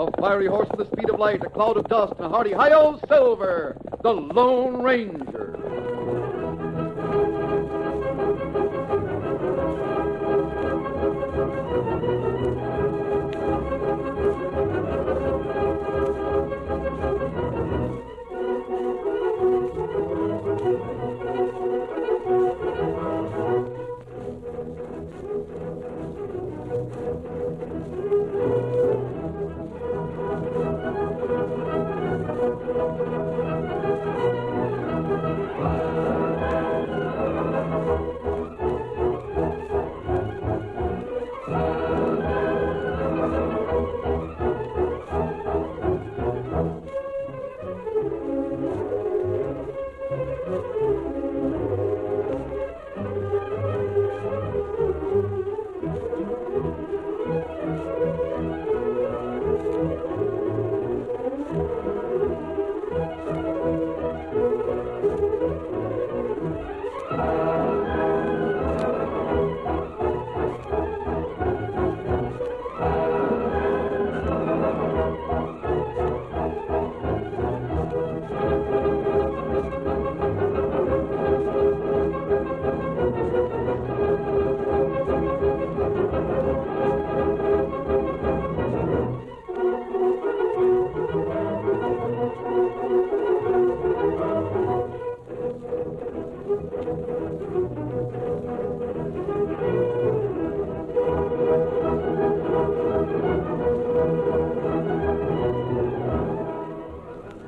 A fiery horse with the speed of light, a cloud of dust, and a hearty hi-yo Silver, the Lone Ranger.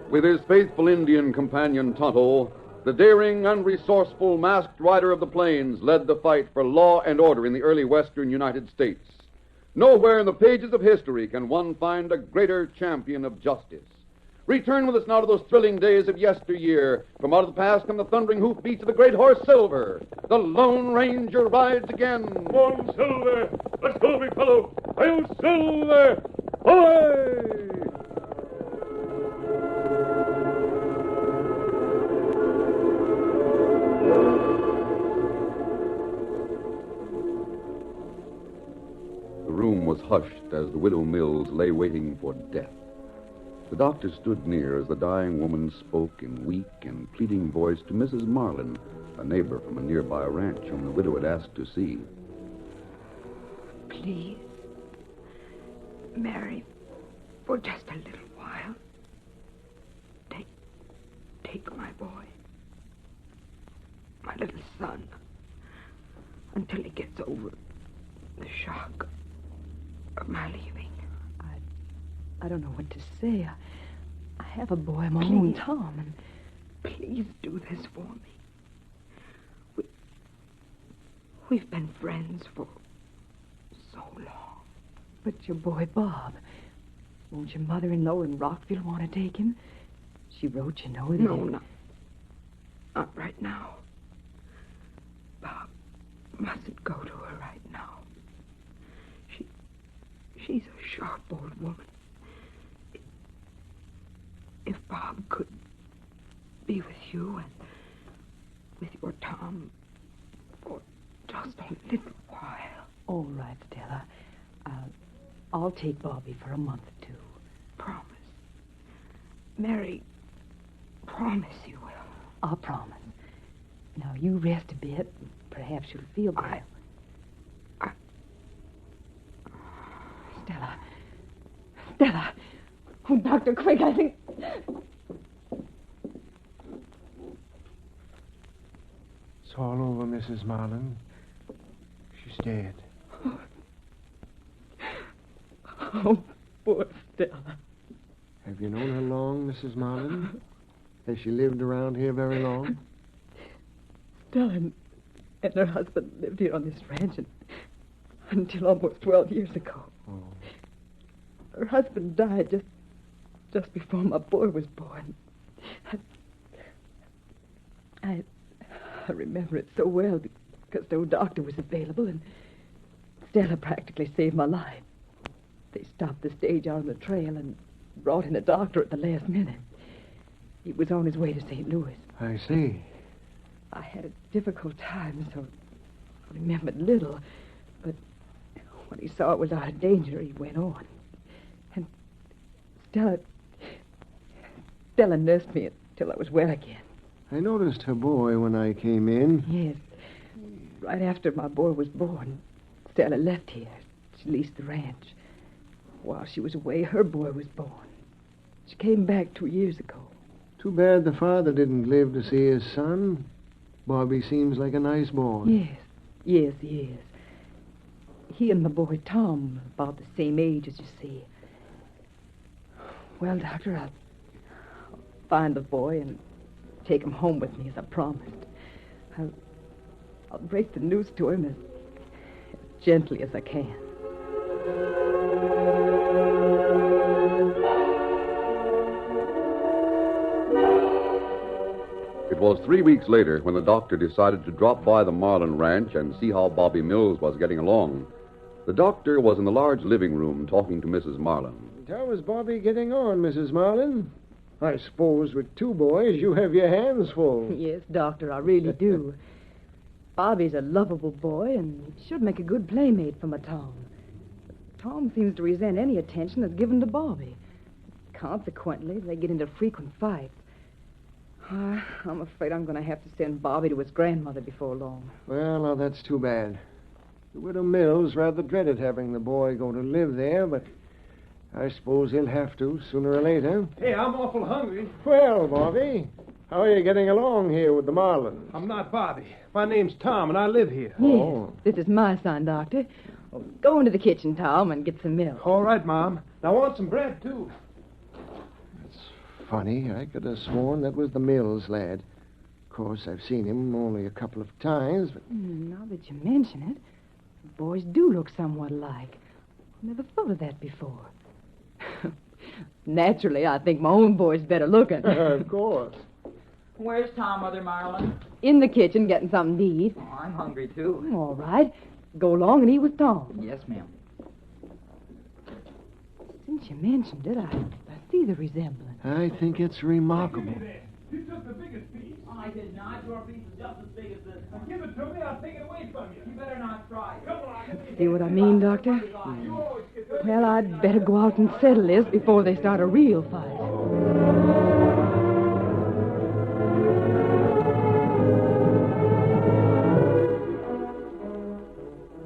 With his faithful Indian companion Tonto, the daring and resourceful masked rider of the plains led the fight for law and order in the early western United States. Nowhere in the pages of history can one find a greater champion of justice. Return with us now to those thrilling days of yesteryear. From out of the past come the thundering hoofbeats of the great horse Silver. The Lone Ranger rides again. Come on, Silver! Let's go, big fellow! Hail, Silver! Away! The room was hushed as the widow Mills lay waiting for death. The doctor stood near as the dying woman spoke in weak and pleading voice to Mrs. Marlin, a neighbor from a nearby ranch whom the widow had asked to see. Please, Mary, for just a little while, take my boy, my little son, until he gets over the shock of my leaving. I don't know what to say. I have a boy of my own, Tom, and... Please do this for me. We've been friends for so long. But your boy, Bob, won't your mother-in-law in Rockville want to take him? She wrote, you know, that... No, not right now. Bob mustn't go to her right now. She's a sharp old woman. If Bob could be with you and with your Tom for just a little while. All right, Stella. I'll take Bobby for a month or two. Promise. Mary, promise you will. I'll promise. Now, you rest a bit. Perhaps you'll feel better. Stella. Oh, Doctor, quick, I think... It's all over, Mrs. Marlin. She's dead. Oh, poor Stella. Have you known her long, Mrs. Marlin? Has she lived around here very long? Stella and her husband lived here on this ranch until almost 12 years ago. Oh. Her husband died just before my boy was born. I remember it so well because no doctor was available, and Stella practically saved my life. They stopped the stage out on the trail and brought in a doctor at the last minute. He was on his way to St. Louis. I see. I had a difficult time, so I remembered little, but when he saw it was out of danger, he went on. Stella nursed me until I was well again. I noticed her boy when I came in. Yes. Right after my boy was born, Stella left here. She leased the ranch. While she was away, her boy was born. She came back 2 years ago. Too bad the father didn't live to see his son. Bobby seems like a nice boy. Yes, he is. He and my boy Tom are about the same age, as you see. Well, Doctor, I'll find the boy and take him home with me, as I promised. I'll break the news to him as gently as I can. It was 3 weeks later when the doctor decided to drop by the Marlin Ranch and see how Bobby Mills was getting along. The doctor was in the large living room talking to Mrs. Marlin. How is Bobby getting on, Mrs. Marlin? I suppose with 2 boys you have your hands full. Yes, Doctor, I really do. Bobby's a lovable boy and should make a good playmate for my Tom. Tom seems to resent any attention that's given to Bobby. Consequently, they get into frequent fights. I'm afraid I'm going to have to send Bobby to his grandmother before long. Well, now that's too bad. The widow Mills rather dreaded having the boy go to live there, but I suppose he'll have to sooner or later. Hey, I'm awful hungry. Well, Bobby, how are you getting along here with the Marlins? I'm not Bobby. My name's Tom, and I live here. Yes, this is my son, Doctor. Oh, go into the kitchen, Tom, and get some milk. All right, Mom. I want some bread, too. Funny, I could have sworn that was the Mills lad. Of course, I've seen him only a couple of times, but... Now that you mention it, the boys do look somewhat alike. Never thought of that before. Naturally, I think my own boy's better looking. Of course. Where's Tom, Mother Marlin? In the kitchen, getting something to eat. Oh, I'm hungry, too. All right. Go along and eat with Tom. Yes, ma'am. Since you mentioned it, I see the resemblance. I think it's remarkable. You took the biggest piece. I did not. Your piece is just as big as this one. Give it to me. I'll take it away from you. You better not try. Come on. See what I mean, Doctor? You always get the... Well, I'd better go out and settle this before they start a real fight.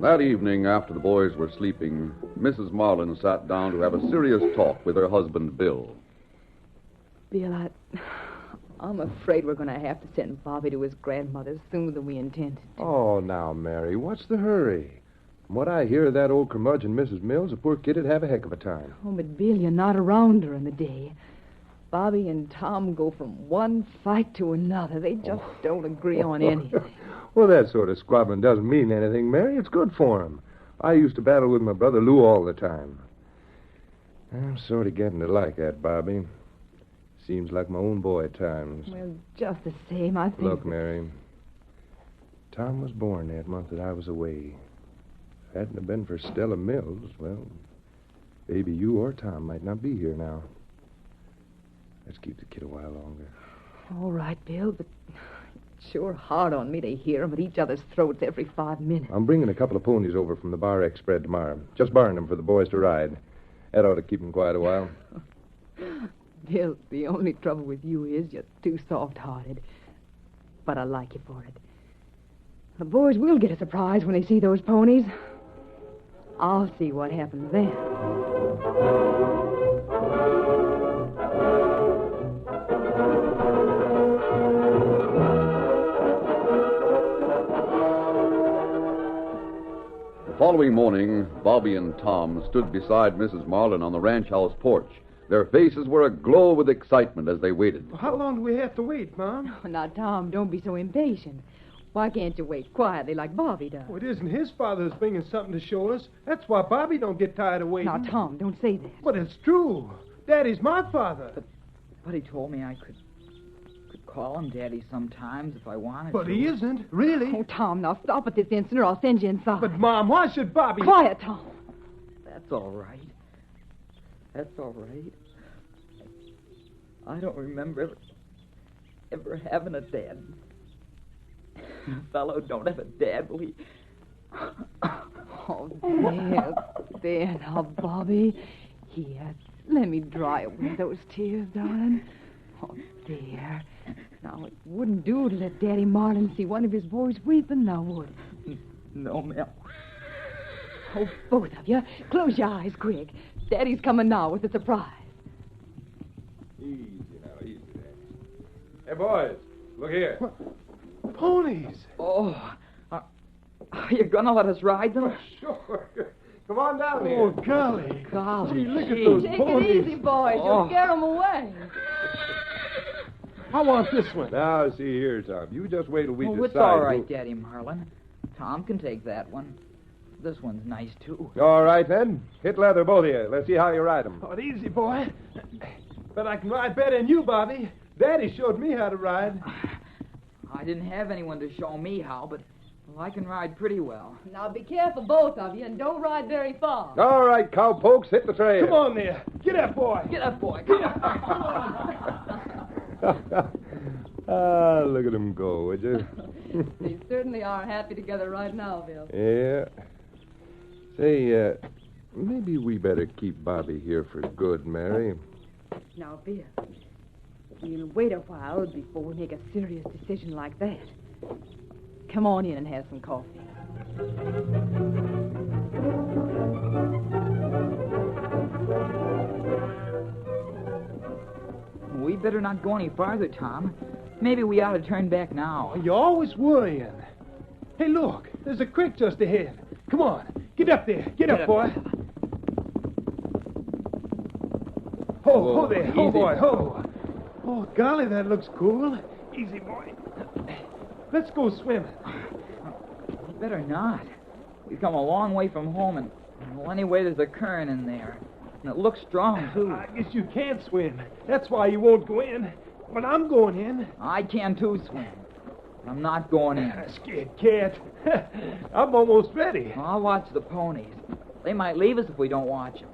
That evening, after the boys were sleeping, Mrs. Marlin sat down to have a serious talk with her husband, Bill. Bill, I'm afraid we're going to have to send Bobby to his grandmother sooner than we intended to. Oh, now, Mary, what's the hurry? From what I hear of that old curmudgeon, Mrs. Mills, the poor kid'd have a heck of a time. Oh, but Bill, you're not around during the day. Bobby and Tom go from one fight to another. They just don't agree on anything. Well, that sort of squabbling doesn't mean anything, Mary. It's good for 'em. I used to battle with my brother Lou all the time. I'm sort of getting to like that, Bobby. Seems like my own boy at times. Well, just the same, I think... Look, Mary, Tom was born that month that I was away. If it hadn't have been for Stella Mills, well, maybe you or Tom might not be here now. Let's keep the kid a while longer. All right, Bill, but it's sure hard on me to hear 'em at each other's throats every 5 minutes. I'm bringing a couple of ponies over from the Bar X spread tomorrow. Just borrowing them for the boys to ride. That ought to keep them quiet a while. Bill, the only trouble with you is you're too soft-hearted. But I like you for it. The boys will get a surprise when they see those ponies. I'll see what happens then. The following morning, Bobby and Tom stood beside Mrs. Marlin on the ranch house porch. Their faces were aglow with excitement as they waited. How long do we have to wait, Mom? Oh, now, Tom, don't be so impatient. Why can't you wait quietly like Bobby does? Oh, it isn't his father that's bringing something to show us. That's why Bobby don't get tired of waiting. Now, Tom, don't say that. But it's true. Daddy's my father. But he told me I could call him Daddy sometimes if I wanted But to. he isn't, really. Oh, Tom, now stop at this instant or I'll send you inside. But, Mom, why should Bobby... Quiet, Tom. That's all right. That's all right. I don't remember ever having a dad. A fellow don't have a dad, will he? Oh, there now, Bobby. Here, Let me dry away those tears, darling. Oh, dear. Now, it wouldn't do to let Daddy Marlin see one of his boys weeping, now would it? No, Mel. Oh, both of you, close your eyes quick. Daddy's coming now with a surprise. Easy now, easy there. Hey, boys, look here. Ponies. Oh, are you going to let us ride them? Sure. Come on down Oh, here. golly. Golly, Gee, look at gee. those Take ponies. it easy, boys. Oh. You'll scare them away. I want this one. Now, see here, Tom. You just wait till we Oh, decide. it's all right, Daddy Marlin. Tom can take that one. This one's nice, too. All right, then. Hit leather, both of you. Let's see how you ride them. Oh, easy, boy. But I can ride better than you, Bobby. Daddy showed me how to ride. I didn't have anyone to show me how, but I can ride pretty well. Now, be careful, both of you, and don't ride very far. All right, cowpokes, hit the trail. Come on there. Get up, boy. Get up, boy. Come on. Ah, look at them go, would you? They certainly are happy together right now, Bill. Yeah. Say, maybe we better keep Bobby here for good, Mary. Now, Bill, we'll wait a while before we make a serious decision like that. Come on in and have some coffee. We better not go any farther, Tom. Maybe we ought to turn back now. You're always worrying. Hey, look. There's a creek just ahead. Come on. Get up there. Get up, boy. Ho there. Ho, Easy. boy. Ho. Oh, golly, that looks cool. Easy, boy. Let's go swimming. We better not. We've come a long way from home, and well, anyway, there's a current in there. And it looks strong, too. I guess you can't swim. That's why you won't go in. But I'm going in. I can, too, swim. I'm not going in. Scared cat. I'm almost ready. I'll watch the ponies. They might leave us if we don't watch them.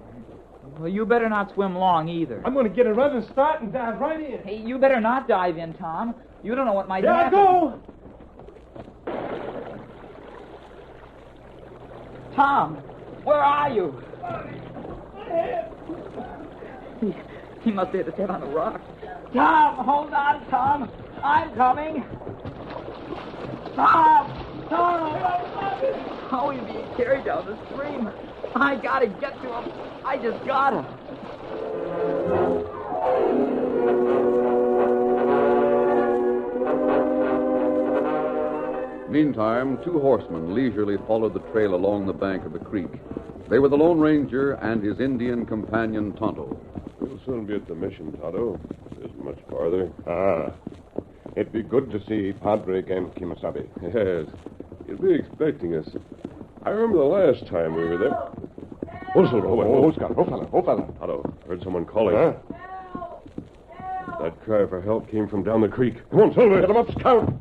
Well, you better not swim long, either. I'm going to get a running start and dive right in. Hey, you better not dive in, Tom. You don't know what might Here I happen. go. Tom, where are you? He must have hit his head on a rock. Tom, hold on, Tom. I'm coming. Tom! How are you being carried down the stream? I gotta get to him. I just gotta. Meantime, two horsemen leisurely followed the trail along the bank of the creek. They were the Lone Ranger and his Indian companion, Tonto. We'll soon be at the mission, Tonto. Isn't much farther. Ah. It'd be good to see Padre and Kimasabi. Yes. He'll be expecting us. I remember the last time we were there. Oh, Silver. Oh, Scott. Oh, fella. Tonto, heard someone calling. Huh? That cry for help came from down the creek. Come on, Silver. Get him up, Scout.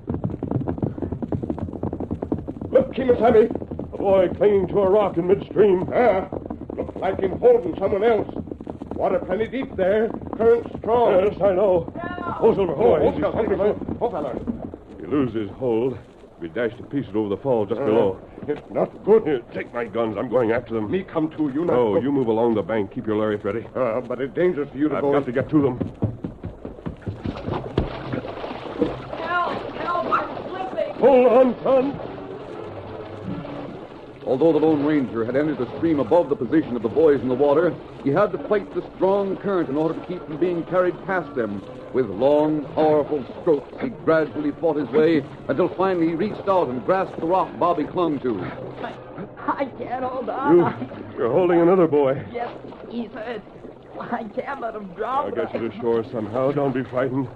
Look, Kimasabi. A boy clinging to a rock in midstream. Ah. Looks like him holding someone else. Water plenty deep there. Current strong. Yes, I know. Oh, Silver. Oh, Scout. Oh, fella. You lose his hold. Be dashed to pieces over the fall just below. It's not good. Here, take my guns. I'm going after them. Me come too. You know. No, you move along the bank. Keep your lariat ready. But it's dangerous for you to go. I've got to get to them. Help! I'm slipping! Hold on, son. Although the Lone Ranger had entered the stream above the position of the boys in the water, he had to fight the strong current in order to keep from being carried past them. With long, powerful strokes, he gradually fought his way until finally he reached out and grasped the rock Bobby clung to. I can't hold on. You're holding another boy. Yes, he's hurt. I can't let him drown. I'll get you to shore somehow. Don't be frightened.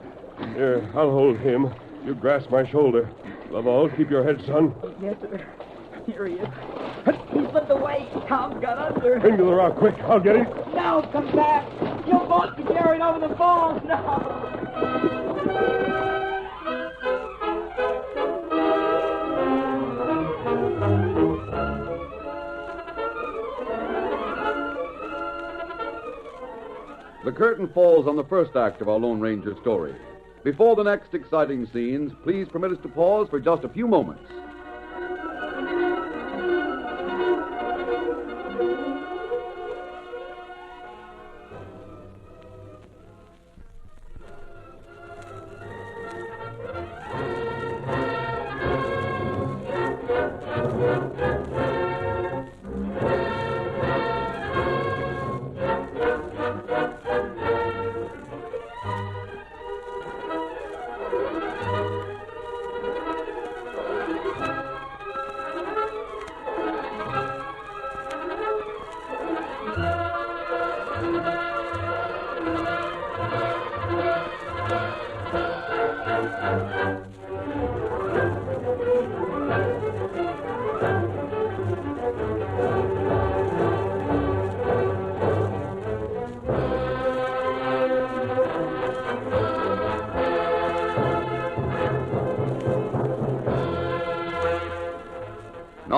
Here, I'll hold him. You grasp my shoulder. Above all, keep your head, son. Yes, sir. Here he is. He slipped away. Tom's got under. Bring to the rock, quick. I'll get him. No, come back. You'll both be carried over the falls. No. The curtain falls on the first act of our Lone Ranger story. Before the next exciting scenes, please permit us to pause for just a few moments.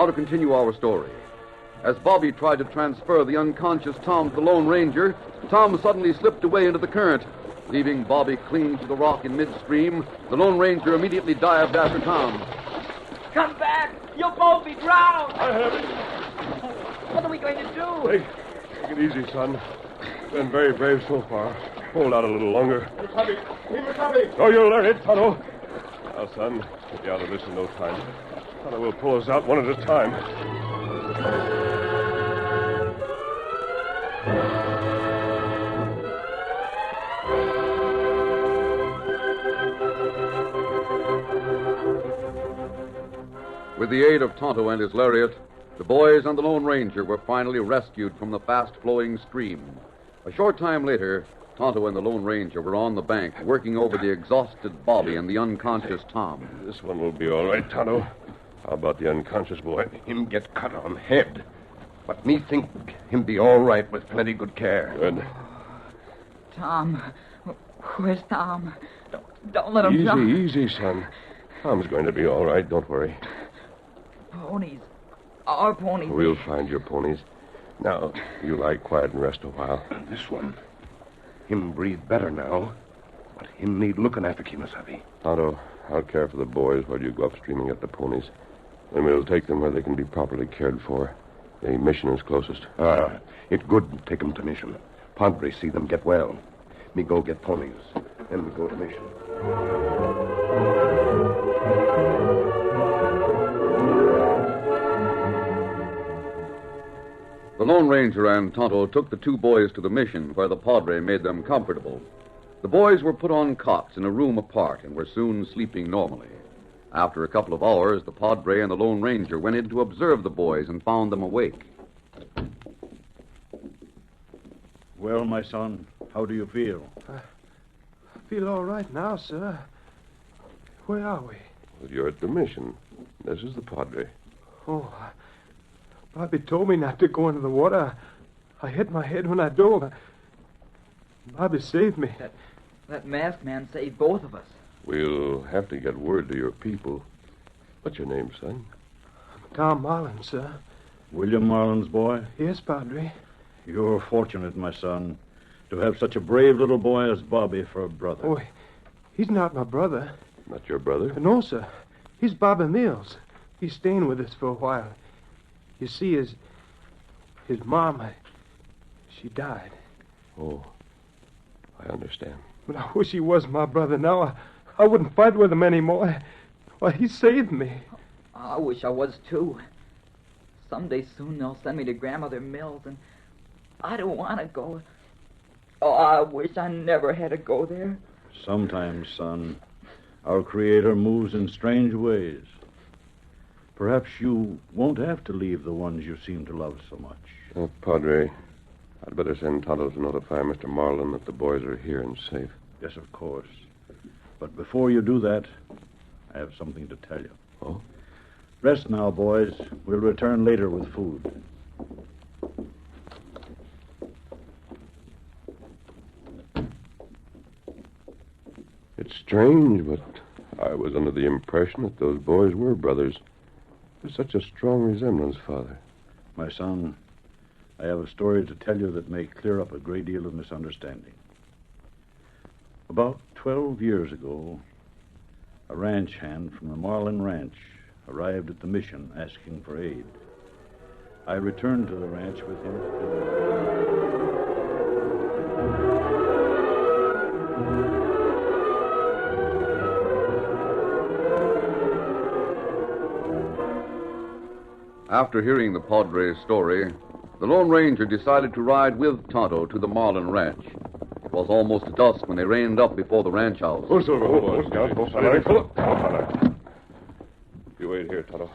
Now to continue our story. As Bobby tried to transfer the unconscious Tom to the Lone Ranger, Tom suddenly slipped away into the current. Leaving Bobby clinging to the rock in midstream, the Lone Ranger immediately dived after Tom. Come back! You'll both be drowned! I have it. What are we going to do? Take it easy, son. Been very brave so far. Hold out a little longer. Oh, you'll learn it, Tonto. Now, son, get you out of this in no time. Tonto will pull us out one at a time. With the aid of Tonto and his lariat, the boys and the Lone Ranger were finally rescued from the fast-flowing stream. A short time later, Tonto and the Lone Ranger were on the bank, working over the exhausted Bobby and the unconscious Tom. This one will be all right, Tonto. How about the unconscious boy? Him get cut on head. But me think him be all right with plenty good care. Good. Tom. Where's Tom? Don't let him Easy, drown. easy, son. Tom's going to be all right. Don't worry. Ponies. Our ponies. We'll find your ponies. Now, you lie quiet and rest a while. This one. Him breathe better now. But him need looking after, Kimasabi. Tonto, I'll care for the boys while you go upstream and get the ponies. Then we'll take them where they can be properly cared for. The mission is closest. It good take them to mission. Padre see them get well. Me go get ponies. Then we go to mission. The Lone Ranger and Tonto took the two boys to the mission where the Padre made them comfortable. The boys were put on cots in a room apart and were soon sleeping normally. After a couple of hours, the Padre and the Lone Ranger went in to observe the boys and found them awake. Well, my son, how do you feel? I feel all right now, sir. Where are we? Well, you're at the mission. This is the Padre. Oh, Bobby told me not to go into the water. I hit my head when I dove. Bobby saved me. That masked man saved both of us. We'll have to get word to your people. What's your name, son? Tom Marlin, sir. William Marlin's boy? Yes, Padre. You're fortunate, my son, to have such a brave little boy as Bobby for a brother. Oh, he's not my brother. Not your brother? No, sir. He's Bobby Mills. He's staying with us for a while. You see, his mom, she died. Oh, I understand. But I wish he was my brother now. I wouldn't fight with him anymore. Why, he saved me. I wish I was, too. Someday soon they'll send me to Grandmother Mills, and I don't want to go. Oh, I wish I never had to go there. Sometimes, son, our Creator moves in strange ways. Perhaps you won't have to leave the ones you seem to love so much. Padre, I'd better send Tonto to notify Mr. Marlin that the boys are here and safe. Yes, of course. But before you do that, I have something to tell you. Oh? Rest now, boys. We'll return later with food. It's strange, but I was under the impression that those boys were brothers. There's such a strong resemblance, Father. My son, I have a story to tell you that may clear up a great deal of misunderstanding. About 12 years ago, a ranch hand from the Marlin Ranch arrived at the mission asking for aid. I returned to the ranch with him. After hearing the Padre's story, the Lone Ranger decided to ride with Tonto to the Marlin Ranch. It was almost dusk when they reined up before the ranch house. Oh, Silver, hold down, both sides. Pull up. Down, Father. You wait here, Tonto.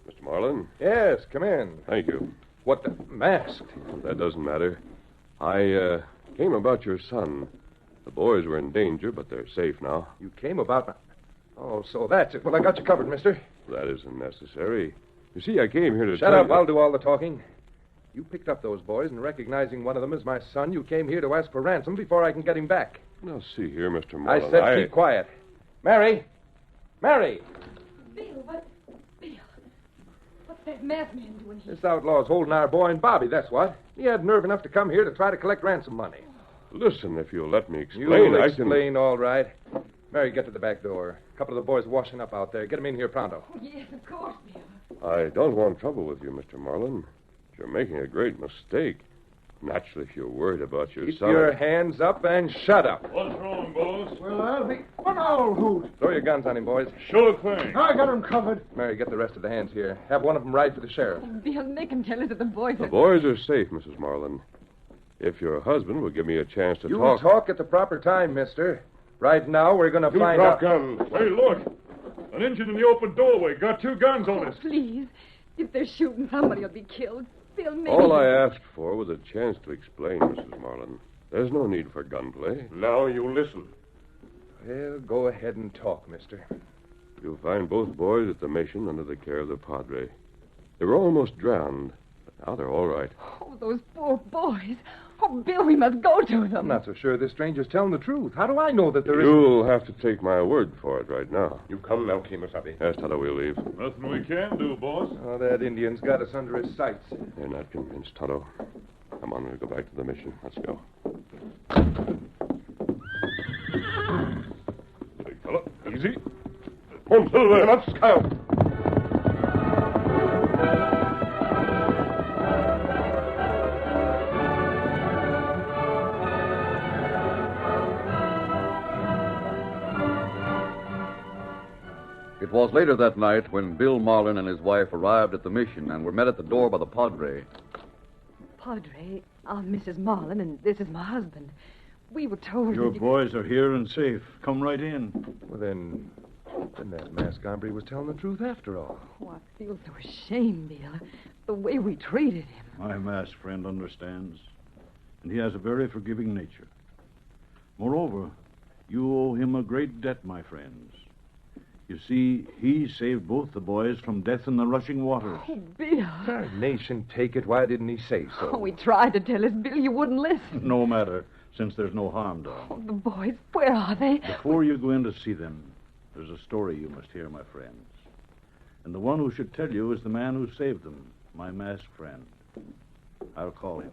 Mr. Marlin? Yes, come in. Thank you. What the... Masked? That doesn't matter. I came about your son. The boys were in danger, but they're safe now. You came about... Oh, so that's it. Well, I got you covered, mister. That isn't necessary. You see, I came here to Shut tell up. you... I'll do all the talking. You picked up those boys, and recognizing one of them as my son, you came here to ask for ransom before I can get him back. Now, see here, Mr. Marlin. I said keep quiet. Mary! Mary! Bill, what's that masked man doing here? This outlaw's holding our boy and Bobby, that's what. He had nerve enough to come here to try to collect ransom money. Listen, if you'll let me explain, You'll I explain, all right. Mary, get to the back door. A couple of the boys washing up out there. Get them in here pronto. Oh, yes, of course, Bill. I don't want trouble with you, Mr. Marlin. You're making a great mistake. Naturally, if you're worried about your Keep son... your hands up and shut up. What's wrong, boss? Well, I'll be... What old hoot? Throw your guns on him, boys. Sure thing. I got him covered. Mary, get the rest of the hands here. Have one of them ride for the sheriff. Bill, make him tell us that the boys The boys are safe, Mrs. Marlin. If your husband will give me a chance to You talk... talk at the proper time, mister. Right now, we're going to You find drop out... guns. Hey, look. An Injun in the open doorway. Got 2 guns on us. Please. If they're shooting, somebody will be killed. Bill, maybe... All I asked for was a chance to explain, Mrs. Marlin. There's no need for gunplay. Now you listen. Well, go ahead and talk, mister. You'll find both boys at the mission under the care of the padre. They were almost drowned, but now they're all right. Oh, those poor boys. Oh, Bill, we must go to them. I'm not so sure this stranger's telling the truth. How do I know that there isn't... You'll have to take my word for it right now. You come now, Kemosabe. Yes, Tonto, we'll leave. Nothing we can do, boss. Oh, that Indian's got us under his sights. They're not convinced, Tonto. Come on, we'll go back to the mission. Let's go. Big fella, easy. Home, Silver, not scout. It was later that night when Bill Marlin and his wife arrived at the mission and were met at the door by the padre. Padre, I'm Mrs. Marlin, and this is my husband. We were told... Your that you- boys are here and safe. Come right in. Well, then that masked hombre was telling the truth after all. Oh, I feel so ashamed, Bill. The way we treated him. My masked friend understands, and he has a very forgiving nature. Moreover, you owe him a great debt, my friends. You see, he saved both the boys from death in the rushing waters. Oh, Bill. Our nation take it. Why didn't he say so? Oh, we tried to tell us, Bill. You wouldn't listen. No matter, since there's no harm done. Oh, the boys, where are they? Before you go in to see them, there's a story you must hear, my friends. And the one who should tell you is the man who saved them, my masked friend. I'll call him.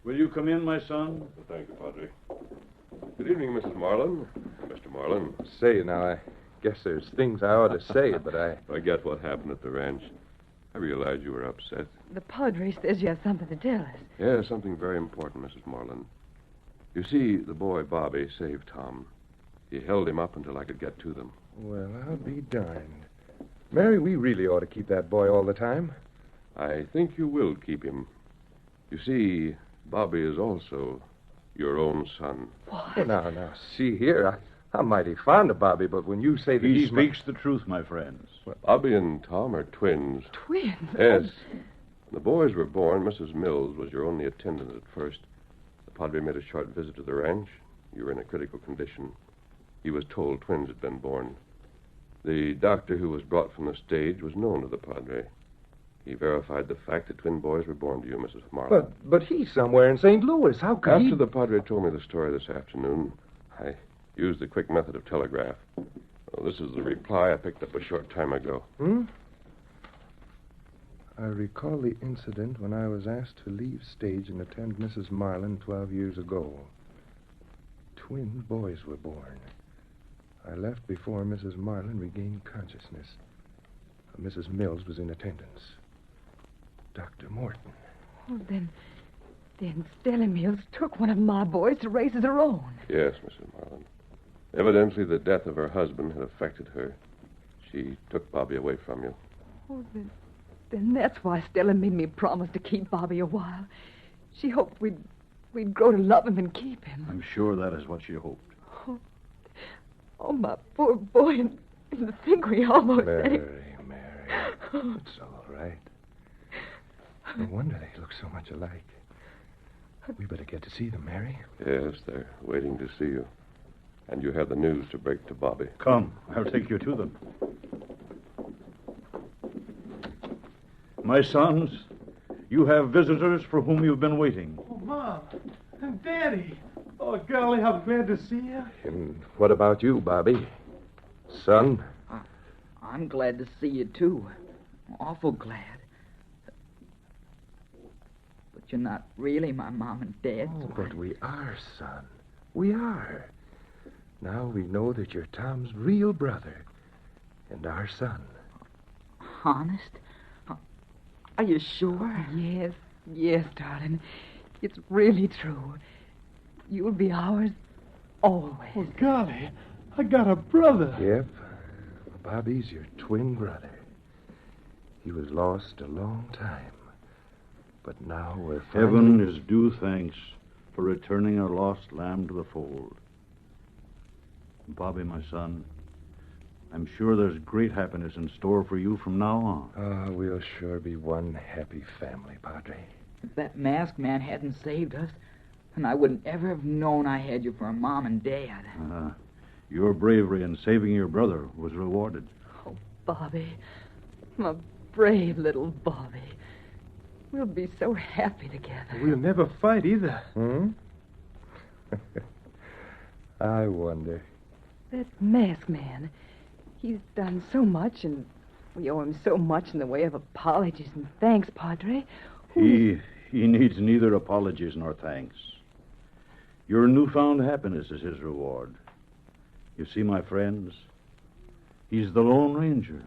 Will you come in, my son? Thank you, Padre. Good evening, Mrs. Marlin. Mr. Marlin. Say, now, I guess there's things I ought to say, but I... Forget what happened at the ranch. I realize you were upset. The Padre says you have something to tell us. Yeah, something very important, Mrs. Marlin. You see, the boy Bobby saved Tom. He held him up until I could get to them. Well, I'll be darned. Mary, we really ought to keep that boy all the time. I think you will keep him. You see, Bobby is also your own son. Well, now, see here. I'm mighty fond of Bobby, but when you say that He he's speaks the truth, my friends. Bobby and Tom are twins. Twins? Yes. When the boys were born, Mrs. Mills was your only attendant at first. The padre made a short visit to the ranch. You were in a critical condition. He was told twins had been born. The doctor who was brought from the stage was known to the padre. He verified the fact that twin boys were born to you, Mrs. Marlin. But he's somewhere in St. Louis. How could After the padre told me the story this afternoon, I used the quick method of telegraph. Well, this is the reply I picked up a short time ago. I recall the incident when I was asked to leave stage and attend Mrs. Marlin 12 years ago. Twin boys were born. I left before Mrs. Marlin regained consciousness. Mrs. Mills was in attendance. Dr. Morton. Oh, then Stella Mills took one of my boys to raise as her own. Yes, Mrs. Marlin. Evidently, the death of her husband had affected her. She took Bobby away from you. Oh, then that's why Stella made me promise to keep Bobby a while. She hoped we'd grow to love him and keep him. I'm sure that is what she hoped. Oh, my poor boy, and to think we almost... Mary. It's all right. No wonder they look so much alike. We better get to see them, Mary. Yes, they're waiting to see you. And you have the news to break to Bobby. Come, I'll take you to them. My sons, you have visitors for whom you've been waiting. Oh, Mom and Daddy. Oh, golly, I'm glad to see you. And what about you, Bobby? Son? I'm glad to see you, too. Awful glad. But you're not really my mom and dad. Oh, but we are, son. We are. Now we know that you're Tom's real brother and our son. Honest? Are you sure? Yes, darling. It's really true. You'll be ours always. Oh, golly, I got a brother. Yep. Bobby's your twin brother. He was lost a long time. But now we're finally... Heaven is due thanks for returning our lost lamb to the fold. Bobby, my son, I'm sure there's great happiness in store for you from now on. We'll sure be one happy family, Padre. If that masked man hadn't saved us, then I wouldn't ever have known I had you for a mom and dad. Your bravery in saving your brother was rewarded. Oh, Bobby. My brave little Bobby. We'll be so happy together. We'll never fight either. I wonder. That masked man, he's done so much, and we owe him so much in the way of apologies and thanks, Padre. He needs neither apologies nor thanks. Your newfound happiness is his reward. You see, my friends, he's the Lone Ranger.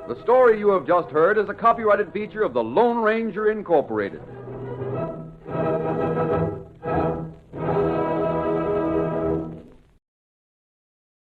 The story you have just heard is a copyrighted feature of the Lone Ranger Incorporated.